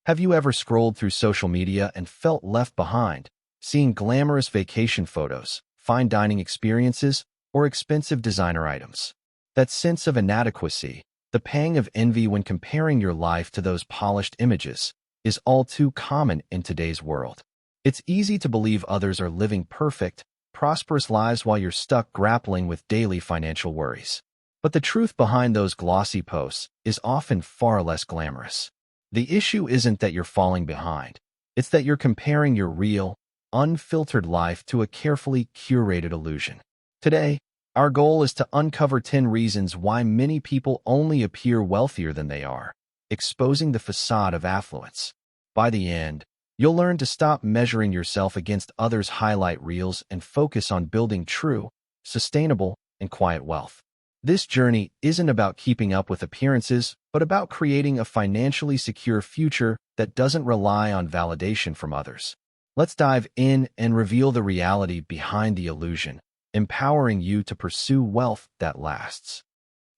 Have you ever scrolled through social media and felt left behind, seeing glamorous vacation photos, fine dining experiences, or expensive designer items? That sense of inadequacy, the pang of envy when comparing your life to those polished images, is all too common in today's world. It's easy to believe others are living perfect, prosperous lives while you're stuck grappling with daily financial worries. But the truth behind those glossy posts is often far less glamorous. The issue isn't that you're falling behind. It's that you're comparing your real, unfiltered life to a carefully curated illusion. Today, our goal is to uncover 10 reasons why many people only appear wealthier than they are, exposing the facade of affluence. By the end, you'll learn to stop measuring yourself against others' highlight reels and focus on building true, sustainable, and quiet wealth. This journey isn't about keeping up with appearances, but about creating a financially secure future that doesn't rely on validation from others. Let's dive in and reveal the reality behind the illusion, empowering you to pursue wealth that lasts.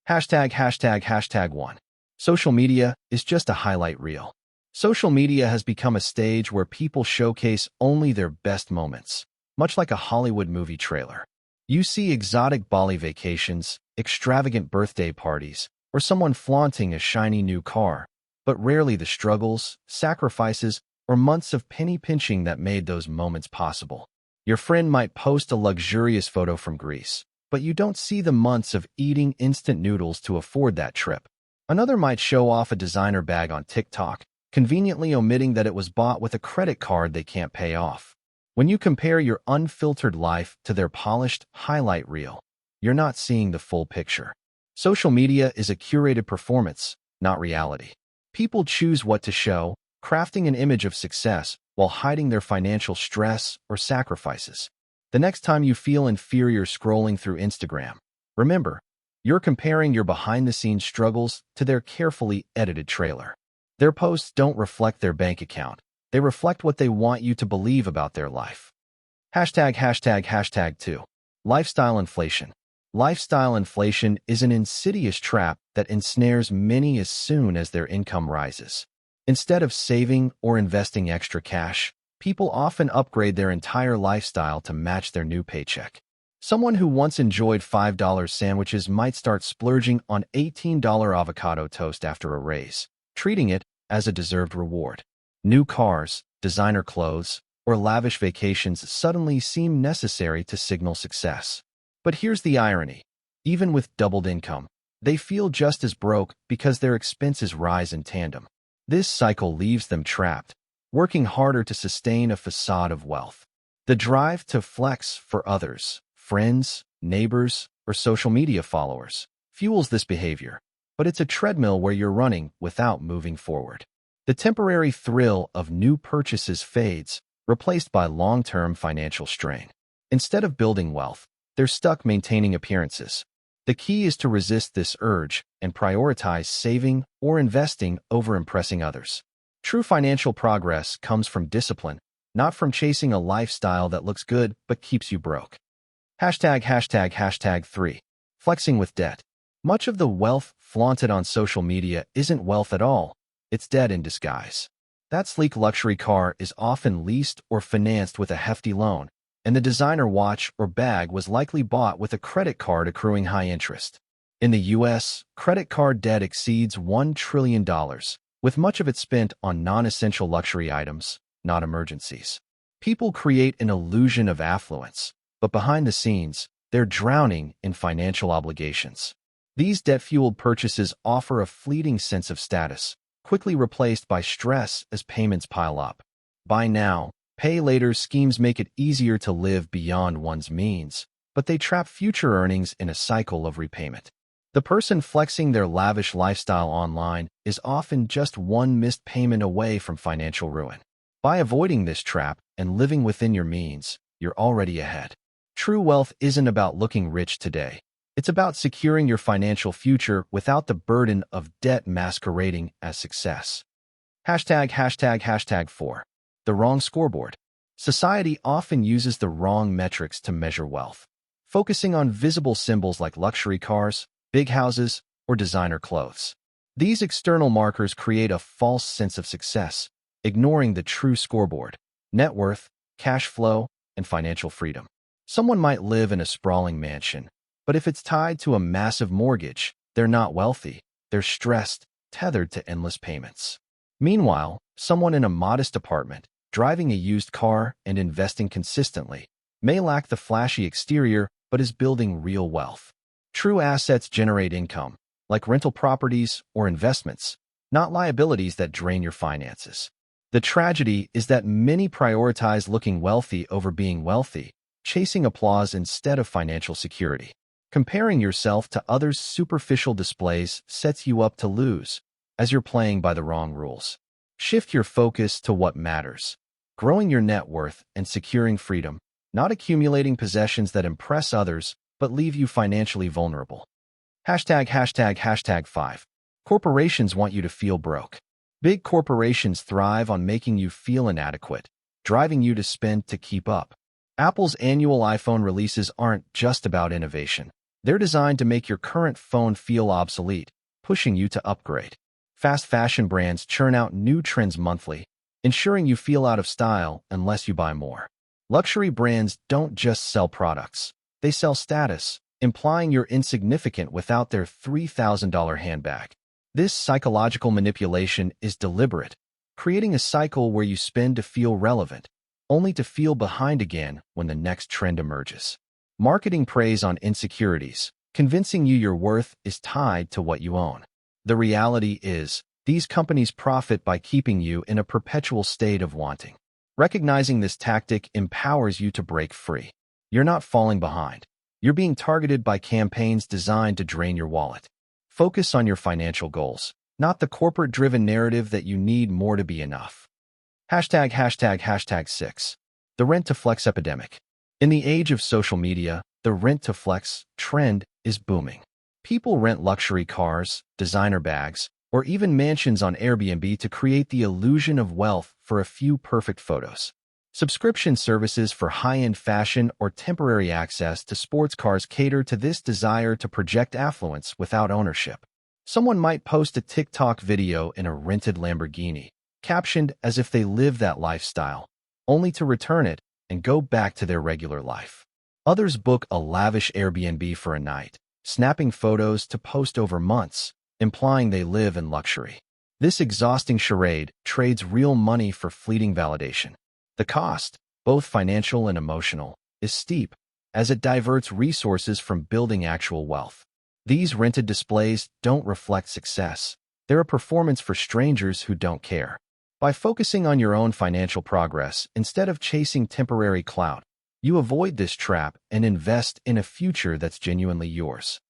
Hashtag 1. Social media is just a highlight reel. Social media has become a stage where people showcase only their best moments, much like a Hollywood movie trailer. You see exotic Bali vacations, extravagant birthday parties, or someone flaunting a shiny new car, but rarely the struggles, sacrifices, or months of penny pinching that made those moments possible. Your friend might post a luxurious photo from Greece, but you don't see the months of eating instant noodles to afford that trip. Another might show off a designer bag on TikTok, conveniently omitting that it was bought with a credit card they can't pay off. When you compare your unfiltered life to their polished highlight reel, you're not seeing the full picture. Social media is a curated performance, not reality. People choose what to show, crafting an image of success while hiding their financial stress or sacrifices. The next time you feel inferior scrolling through Instagram, remember, you're comparing your behind-the-scenes struggles to their carefully edited trailer. Their posts don't reflect their bank account. They reflect what they want you to believe about their life. Hashtag 2. Lifestyle inflation. Lifestyle inflation is an insidious trap that ensnares many as soon as their income rises. Instead of saving or investing extra cash, people often upgrade their entire lifestyle to match their new paycheck. Someone who once enjoyed $5 sandwiches might start splurging on $18 avocado toast after a raise, treating it as a deserved reward. New cars, designer clothes, or lavish vacations suddenly seem necessary to signal success. But here's the irony. Even with doubled income, they feel just as broke because their expenses rise in tandem. This cycle leaves them trapped, working harder to sustain a facade of wealth. The drive to flex for others, friends, neighbors, or social media followers, fuels this behavior, but it's a treadmill where you're running without moving forward. The temporary thrill of new purchases fades, replaced by long-term financial strain. Instead of building wealth, they're stuck maintaining appearances. The key is to resist this urge and prioritize saving or investing over impressing others. True financial progress comes from discipline, not from chasing a lifestyle that looks good but keeps you broke. Hashtag 3. Flexing with debt. Much of the wealth flaunted on social media isn't wealth at all. It's debt in disguise. That sleek luxury car is often leased or financed with a hefty loan, and the designer watch or bag was likely bought with a credit card accruing high interest. In the U.S., credit card debt exceeds $1 trillion, with much of it spent on non-essential luxury items, not emergencies. People create an illusion of affluence, but behind the scenes, they're drowning in financial obligations. These debt-fueled purchases offer a fleeting sense of status, quickly replaced by stress as payments pile up. Buy now, pay later schemes make it easier to live beyond one's means, but they trap future earnings in a cycle of repayment. The person flexing their lavish lifestyle online is often just one missed payment away from financial ruin. By avoiding this trap and living within your means, you're already ahead. True wealth isn't about looking rich today. It's about securing your financial future without the burden of debt masquerading as success. Hashtag 4. The wrong scoreboard. Society often uses the wrong metrics to measure wealth, focusing on visible symbols like luxury cars, big houses, or designer clothes. These external markers create a false sense of success, ignoring the true scoreboard: net worth, cash flow, and financial freedom. Someone might live in a sprawling mansion, but if it's tied to a massive mortgage, they're not wealthy. They're stressed, tethered to endless payments. Meanwhile, someone in a modest apartment, driving a used car and investing consistently, may lack the flashy exterior but is building real wealth. True assets generate income, like rental properties or investments, not liabilities that drain your finances. The tragedy is that many prioritize looking wealthy over being wealthy, chasing applause instead of financial security. Comparing yourself to others' superficial displays sets you up to lose, as you're playing by the wrong rules. Shift your focus to what matters: growing your net worth and securing freedom, not accumulating possessions that impress others but leave you financially vulnerable. Hashtag 5. Corporations want you to feel broke. Big corporations thrive on making you feel inadequate, driving you to spend to keep up. Apple's annual iPhone releases aren't just about innovation. They're designed to make your current phone feel obsolete, pushing you to upgrade. Fast fashion brands churn out new trends monthly, ensuring you feel out of style unless you buy more. Luxury brands don't just sell products. They sell status, implying you're insignificant without their $3,000 handbag. This psychological manipulation is deliberate, creating a cycle where you spend to feel relevant, only to feel behind again when the next trend emerges. Marketing preys on insecurities, convincing you your worth is tied to what you own. The reality is, these companies profit by keeping you in a perpetual state of wanting. Recognizing this tactic empowers you to break free. You're not falling behind. You're being targeted by campaigns designed to drain your wallet. Focus on your financial goals, not the corporate-driven narrative that you need more to be enough. Hashtag 6. The rent-to-flex epidemic. In the age of social media, the rent-to-flex trend is booming. People rent luxury cars, designer bags, or even mansions on Airbnb to create the illusion of wealth for a few perfect photos. Subscription services for high-end fashion or temporary access to sports cars cater to this desire to project affluence without ownership. Someone might post a TikTok video in a rented Lamborghini, captioned as if they live that lifestyle, only to return it and go back to their regular life. Others book a lavish Airbnb for a night, snapping photos to post over months, implying they live in luxury. This exhausting charade trades real money for fleeting validation. The cost, both financial and emotional, is steep, as it diverts resources from building actual wealth. These rented displays don't reflect success. They're a performance for strangers who don't care. By focusing on your own financial progress instead of chasing temporary clout, you avoid this trap and invest in a future that's genuinely yours.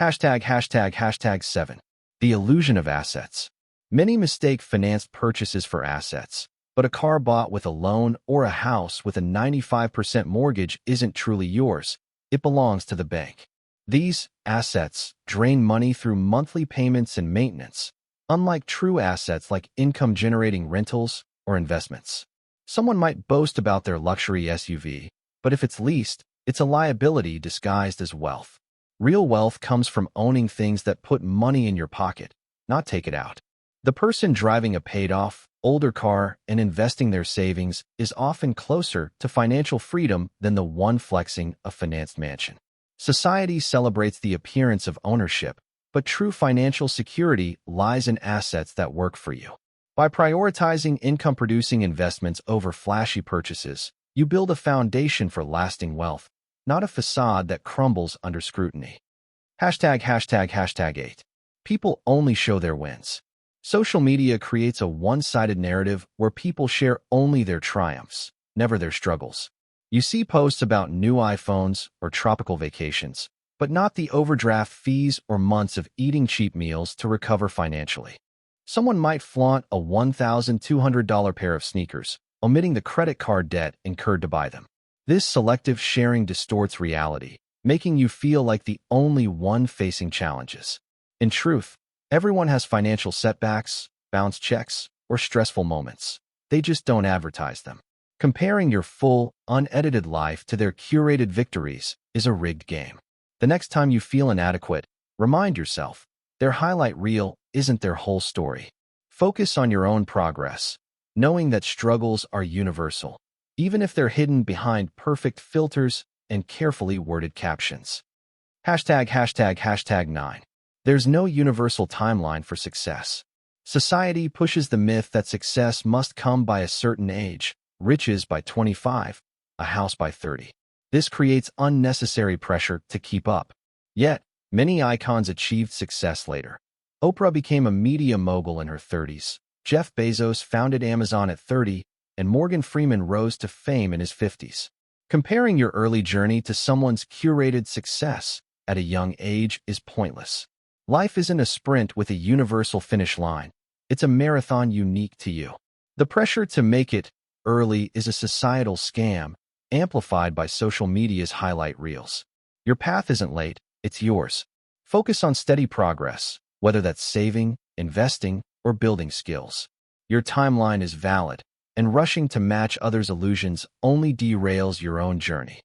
Hashtag 7. The illusion of assets. Many mistake financed purchases for assets, but a car bought with a loan or a house with a 95% mortgage isn't truly yours. It belongs to the bank. These assets drain money through monthly payments and maintenance, unlike true assets like income-generating rentals or investments. Someone might boast about their luxury SUV, but if it's leased, it's a liability disguised as wealth. Real wealth comes from owning things that put money in your pocket, not take it out. The person driving a paid-off, older car and investing their savings is often closer to financial freedom than the one flexing a financed mansion. Society celebrates the appearance of ownership, but true financial security lies in assets that work for you. By prioritizing income-producing investments over flashy purchases, you build a foundation for lasting wealth, not a facade that crumbles under scrutiny. Hashtag 8. People only show their wins. Social media creates a one-sided narrative where people share only their triumphs, never their struggles. You see posts about new iPhones or tropical vacations, but not the overdraft fees or months of eating cheap meals to recover financially. Someone might flaunt a $1,200 pair of sneakers, omitting the credit card debt incurred to buy them. This selective sharing distorts reality, making you feel like the only one facing challenges. In truth, everyone has financial setbacks, bounced checks, or stressful moments. They just don't advertise them. Comparing your full, unedited life to their curated victories is a rigged game. The next time you feel inadequate, remind yourself, their highlight reel isn't their whole story. Focus on your own progress, knowing that struggles are universal, even if they're hidden behind perfect filters and carefully worded captions. Hashtag 9. There's no universal timeline for success. Society pushes the myth that success must come by a certain age, riches by 25, a house by 30. This creates unnecessary pressure to keep up. Yet, many icons achieved success later. Oprah became a media mogul in her 30s. Jeff Bezos founded Amazon at 30, and Morgan Freeman rose to fame in his 50s. Comparing your early journey to someone's curated success at a young age is pointless. Life isn't a sprint with a universal finish line. It's a marathon unique to you. The pressure to make it early is a societal scam, amplified by social media's highlight reels. Your path isn't late, it's yours. Focus on steady progress, whether that's saving, investing, or building skills. Your timeline is valid, and rushing to match others' illusions only derails your own journey.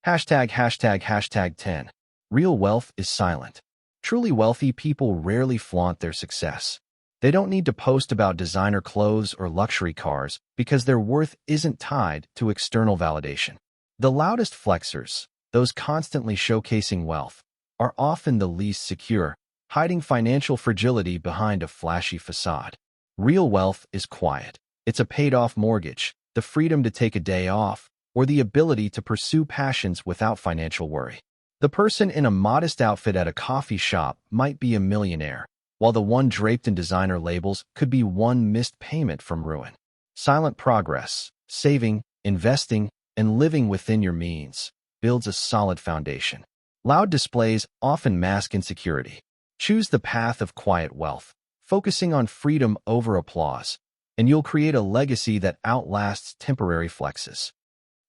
Hashtag 10. Real wealth is silent. Truly wealthy people rarely flaunt their success. They don't need to post about designer clothes or luxury cars because their worth isn't tied to external validation. The loudest flexers, those constantly showcasing wealth, are often the least secure, hiding financial fragility behind a flashy facade. Real wealth is quiet. It's a paid-off mortgage, the freedom to take a day off, or the ability to pursue passions without financial worry. The person in a modest outfit at a coffee shop might be a millionaire, while the one draped in designer labels could be one missed payment from ruin. Silent progress, saving, investing, and living within your means builds a solid foundation. Loud displays often mask insecurity. Choose the path of quiet wealth, focusing on freedom over applause, and you'll create a legacy that outlasts temporary flexes.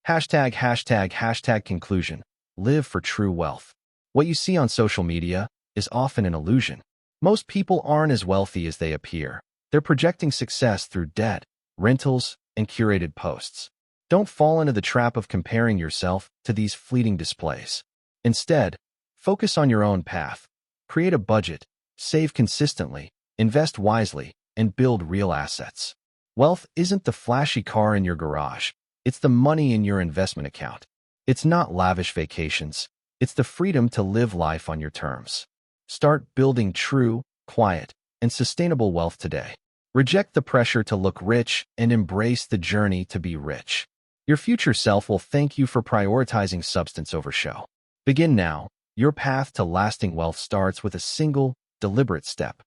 Hashtag conclusion. Live for true wealth. What you see on social media is often an illusion. Most people aren't as wealthy as they appear. They're projecting success through debt, rentals, and curated posts. Don't fall into the trap of comparing yourself to these fleeting displays. Instead, focus on your own path. Create a budget, save consistently, invest wisely, and build real assets. Wealth isn't the flashy car in your garage. It's the money in your investment account. It's not lavish vacations. It's the freedom to live life on your terms. Start building true, quiet, and sustainable wealth today. Reject the pressure to look rich and embrace the journey to be rich. Your future self will thank you for prioritizing substance over show. Begin now. Your path to lasting wealth starts with a single, deliberate step.